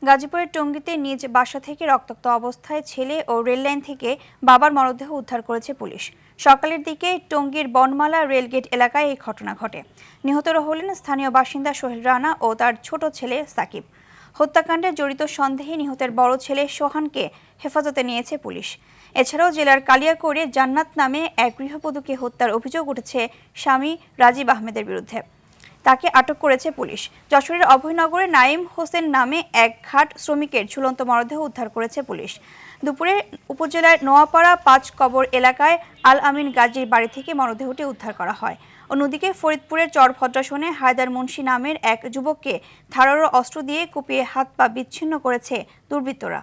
গাজীপুরের টঙ্গীতে নিজ বাসা থেকে রক্তাক্ত অবস্থায় ছেলে ও রেললাইন থেকে বাবার মরদেহ উদ্ধার করেছে পুলিশ। সকালের দিকে টঙ্গীর বনমালা রেলগেট এলাকায় এই ঘটনা ঘটে। নিহতরা হলেন স্থানীয় বাসিন্দা সোহেল রানা ও তার ছোট ছেলে সাকিব। হত্যাকাণ্ডে জড়িত সন্দেহে নিহতের বড় ছেলে সোহানকে হেফাজতে নিয়েছে পুলিশ। এছাড়াও জেলার কালিয়াকৈরে জান্নাত নামে এক গৃহবধূকে হত্যার অভিযোগ উঠেছে স্বামী রাজীব আহমেদের বিরুদ্ধে। তাকে আটক করেছে পুলিশ। যশোরের অভয়নগরে নাইম হোসেন নামে এক ঘাট শ্রমিকের ঝুলন্ত মরদেহ উদ্ধার করেছে পুলিশ। দুপুরে উপজেলার নোয়াপাড়া ৫ কবর এলাকায় আল আমিন গাজীর বাড়ি থেকে মরদেহটি উদ্ধার করা হয়। অন্যদিকে ফরিদপুরের চরভদ্রাসনে হায়দার মুন্সি নামের এক যুবককে ধারালো অস্ত্র দিয়ে কুপিয়ে হাত পা বিচ্ছিন্ন করেছে দুর্বৃত্তরা।